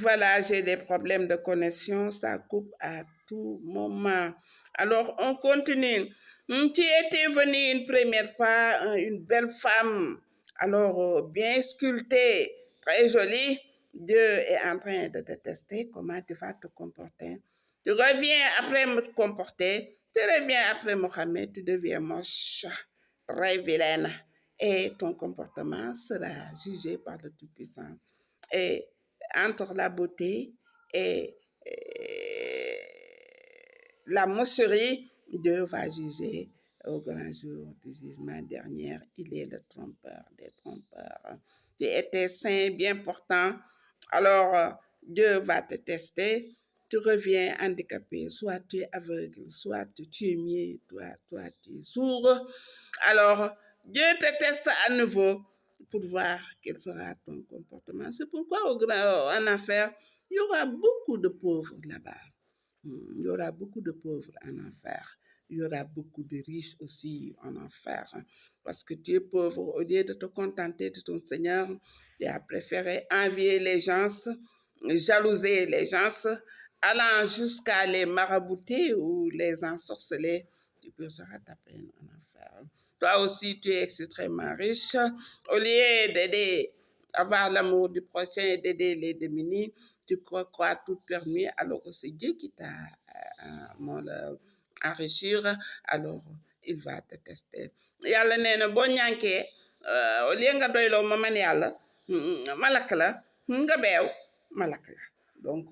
Voilà, j'ai des problèmes de connexion, ça coupe à tout moment. Alors, on continue. Tu étais venue une première fois, une belle femme, alors bien sculptée, très jolie. Dieu est en train de te tester comment tu vas te comporter. Tu reviens après me comporter, tu reviens après Mohamed, tu deviens moche, très vilaine. Et ton comportement sera jugé par le Tout-Puissant. Et entre la beauté et la moscherie, Dieu va juger au grand jour du jugement dernier. Il est le trompeur des trompeurs. Tu étais saint, bien portant. Alors, Dieu va te tester. Tu reviens handicapé, soit tu es aveugle, soit tu es muet, toi tu es sourd. Alors, Dieu te teste à nouveau pour voir quel sera ton comportement. C'est pourquoi en enfer, il y aura beaucoup de pauvres là-bas. Il y aura beaucoup de pauvres en enfer. Il y aura beaucoup de riches aussi en enfer. Parce que tu es pauvre, au lieu de te contenter de ton Seigneur, tu as préféré envier les gens, jalouser les gens, allant jusqu'à les marabouter ou les ensorceler. Tu purgeras ta peine en enfer. Toi aussi, tu es extrêmement riche. Au lieu d'aider, avoir l'amour du prochain et d'aider les démunis, tu crois tout permis, alors que c'est Dieu qui t'a enrichir, alors il va te tester. Yàlla nee na boo ñànkee au lieu nga doyloo ma man yàlla ma lakk la nga beew ma lakk la donc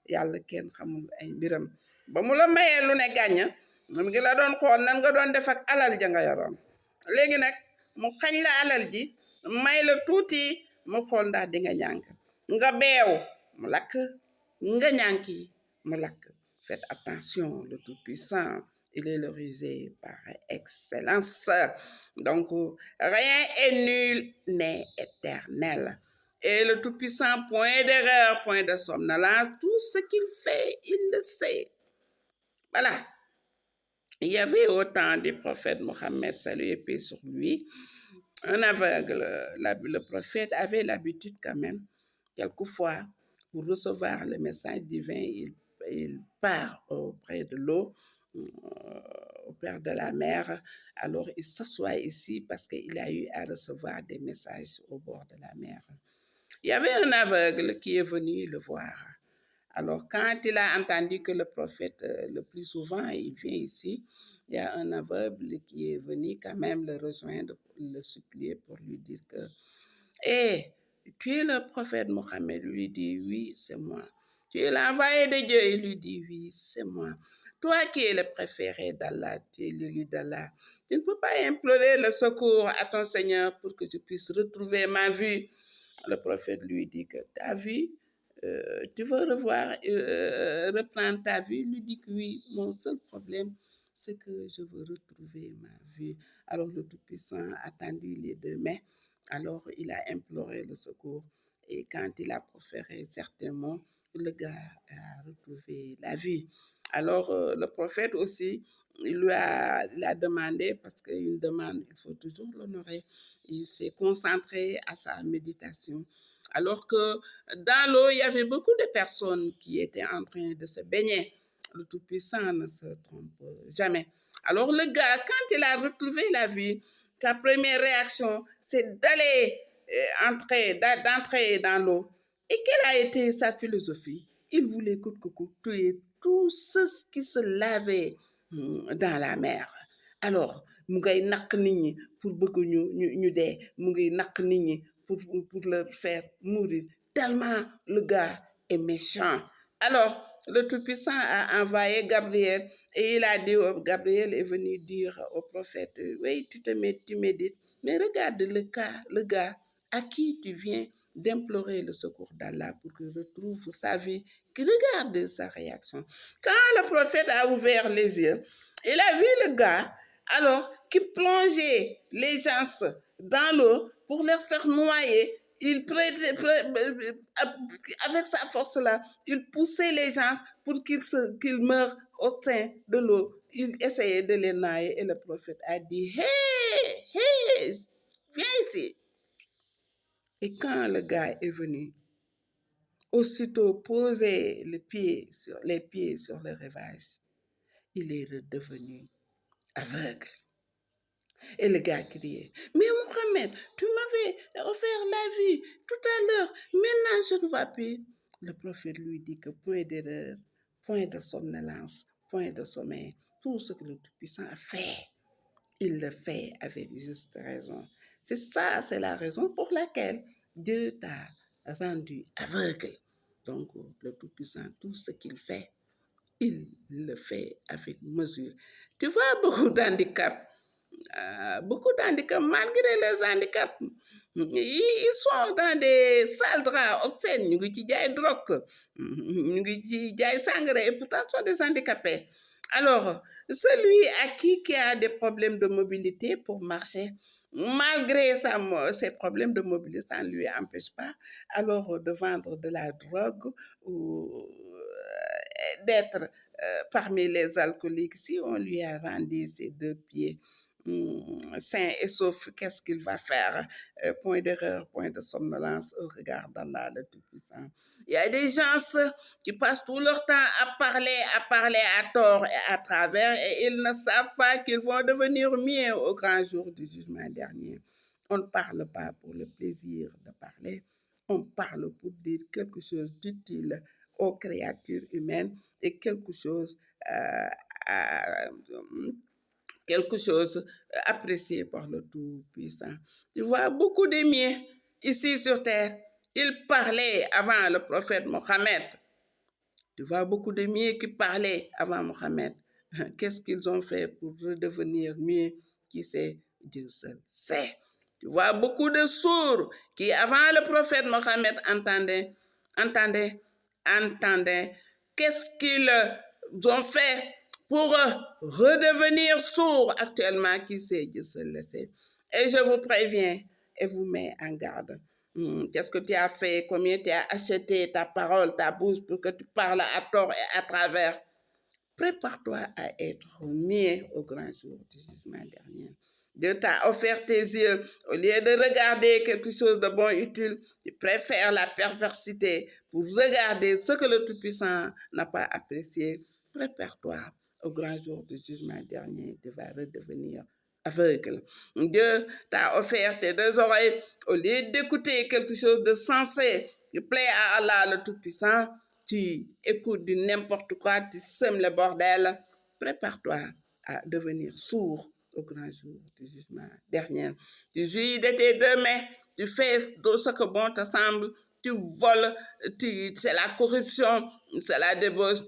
yàlla kenn xamul ay mbiram ba mu la mayee lu ne gàññ mu ngi la doon xool nan nga doon def ak alal ja nga yoroon léegi nag mu xañ la alal ji may la tuuti mu xool ndax di nga ñànk nga beew mu lakk nga ñànki mu lakk. Faites attention, le Tout-Puissant, il est le rusé par excellence. Donc, rien est nul n'est éternel. Et le Tout-Puissant, point d'erreur, point de somnolence, tout ce qu'il fait, il le sait. Voilà. Il y avait au temps du prophète Mohammed, salut et paix sur lui, un aveugle. Le prophète avait l'habitude quand même, quelquefois, pour recevoir le message divin, il part auprès de l'eau, auprès de la mer. Alors, il s'assoit ici parce qu'il a eu à recevoir des messages au bord de la mer. Il y avait un aveugle qui est venu le voir. Alors, quand il a entendu que le prophète, le plus souvent, il vient ici, il y a un aveugle qui est venu quand même le rejoindre, le supplier pour lui dire que, hey, tu es le prophète Mohammed, lui dit, oui, c'est moi. Tu es l'envoyé de Dieu, il lui dit, oui, c'est moi. Toi qui es le préféré d'Allah, tu es l'élu d'Allah. Tu ne peux pas implorer le secours à ton Seigneur pour que je puisse retrouver ma vue. Le prophète lui dit que ta vue, tu veux reprendre ta vue? Il lui dit que oui, mon seul problème, c'est que je veux retrouver ma vue. Alors le Tout-Puissant a tendu les deux mains. Alors il a imploré le secours. Et quand il a proféré certains mots, le gars a retrouvé la vie. Alors le prophète aussi, il a demandé, parce qu'une demande, il faut toujours l'honorer. Il s'est concentré à sa méditation. Alors que dans l'eau, il y avait beaucoup de personnes qui étaient en train de se baigner. Le Tout-Puissant ne se trompe jamais. Alors le gars, quand il a retrouvé la vie, sa première réaction, c'est d'aller d'entrer dans l'eau. Et quelle a été sa philosophie? Il voulait coûte que coûte tuer tous ceux qui se lavaient dans la mer. Alors, mu ngay naq nit ñi pour bëgg ñu dee mu ngay naq nit ñi pour le faire mourir tellement le gars est méchant. Alors, le Tout-Puissant a envoyé Gabriel et il a dit, Gabriel est venu dire au prophète, oui, tu médites, mais regarde le gars à qui tu viens d'implorer le secours d'Allah pour qu'il retrouve sa vie. Regarde sa réaction. Quand le prophète a ouvert les yeux, il a vu le gars, alors, qui plongeait les gens dans l'eau pour leur faire noyer. Avec sa force-là, il poussait les gens pour qu'ils meurent au sein de l'eau. Il essayait de les noyer et le prophète a dit, hey, viens ici. Et quand le gars est venu, aussitôt posé les pieds sur le rivage, il est redevenu aveugle. Et le gars criait, mais Mohamed, tu m'avais offert la vie tout à l'heure, maintenant je ne vois plus. Le prophète lui dit que point d'erreur, point de somnolence, point de sommeil, tout ce que le Tout-Puissant a fait, il le fait avec juste raison. C'est ça, c'est la raison pour laquelle Dieu t'a rendu aveugle. Donc, le Tout-Puissant, tout ce qu'il fait, il le fait avec mesure. Tu vois beaucoup d'handicaps, malgré les handicaps, ils sont dans des salles draps obscènes, ñu ngi ci jaay drogue, ñu ngi ci jaay sangara, et pourtant sont des handicapés. Alors, celui à qui a des problèmes de mobilité pour marcher, malgré ses problèmes de mobilité, ça ne lui empêche pas alors de vendre de la drogue ou d'être parmi les alcooliques. Si on lui a rendu ses deux pieds sains et saufs, qu'est-ce qu'il va faire? Point d'erreur, point de somnolence au regard d'Allah le Tout-Puissant. Il y a des gens qui passent tout leur temps à parler à tort et à travers, et ils ne savent pas qu'ils vont devenir mieux au grand jour du jugement dernier. On ne parle pas pour le plaisir de parler, on parle pour dire quelque chose d'utile aux créatures humaines et quelque chose apprécié par le Tout-Puissant. Tu vois beaucoup de miens ici sur terre. Ils parlaient avant le prophète Mohammed. Tu vois beaucoup de miens qui parlaient avant Mohammed. Qu'est-ce qu'ils ont fait pour redevenir mieux? Qui sait? Dieu seul sait. Tu vois beaucoup de sourds qui, avant le prophète Mohammed, entendaient. Qu'est-ce qu'ils ont fait pour redevenir sourds actuellement? Qui sait? Dieu seul le sait. Et je vous préviens et vous mets en garde. Qu'est-ce que tu as fait? Combien tu as acheté ta parole, ta bouche pour que tu parles à tort et à travers? Prépare-toi à être mieux au grand jour du jugement dernier. Dieu t'a offert tes yeux. Au lieu de regarder quelque chose de bon, utile, tu préfères la perversité pour regarder ce que le Tout-Puissant n'a pas apprécié. Prépare-toi au grand jour du jugement dernier. Tu vas redevenir aveugle. Dieu t'a offert tes deux oreilles. Au lieu d'écouter quelque chose de sensé qui plaît à Allah le Tout-Puissant, tu écoutes du n'importe quoi, tu sèmes le bordel. Prépare-toi à devenir sourd au grand jour du jugement dernier. Tu jouis de tes deux mains, tu fais ce que bon te semble, tu voles, c'est la corruption, c'est la débauche.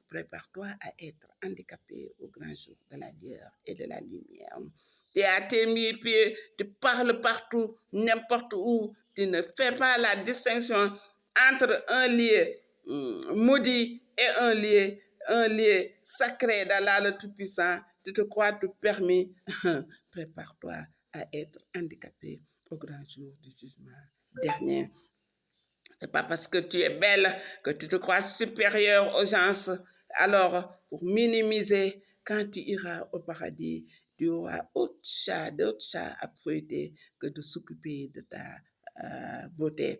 Prépare-toi à être handicapé au grand jour de la lueur et de la lumière. Tu es à tes pieds, tu parles partout, n'importe où. Tu ne fais pas la distinction entre un lieu maudit et un lieu sacré d'Allah le Tout-Puissant. Tu te crois tout permis. Prépare-toi à être handicapé au grand jour du jugement dernier. C'est pas parce que tu es belle que tu te crois supérieure aux gens. Alors, pour minimiser, quand tu iras au paradis, tu auras d'autres chats à fouetter que de s'occuper de ta beauté.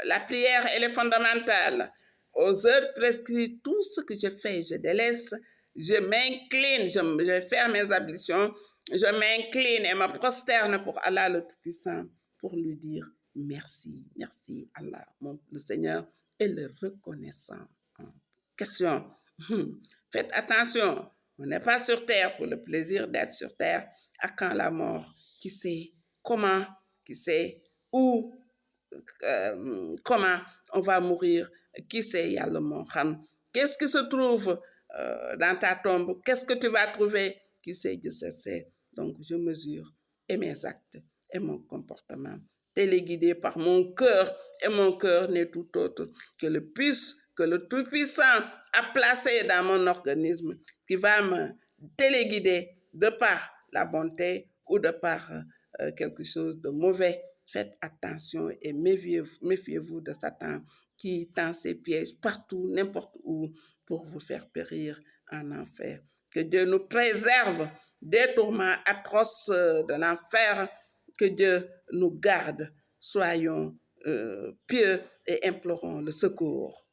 La prière, elle est fondamentale. Aux heures prescrites, tout ce que je fais, je délaisse, je m'incline, je fais mes ablutions, je m'incline et me prosterne pour Allah le Tout-Puissant, pour lui dire merci, merci Allah. Le Seigneur est le reconnaissant. Question. Faites attention, on n'est pas sur terre pour le plaisir d'être sur terre. À quand la mort? Qui sait comment? Qui sait où? Comment on va mourir? Qui sait? Yàlla moo xam. Qu'est-ce qui se trouve dans ta tombe? Qu'est-ce que tu vas trouver? Qui sait? Dieu sait. Donc je mesure et mes actes et mon comportement téléguidé par mon cœur, et mon cœur n'est tout autre que le Tout-Puissant a placé dans mon organisme, qui va me téléguider de par la bonté ou de par quelque chose de mauvais. Faites attention et méfiez-vous de Satan qui tend ses pièges partout, n'importe où, pour vous faire périr en enfer. Que Dieu nous préserve des tourments atroces de l'enfer. Que Dieu nous garde. Soyons pieux et implorons le secours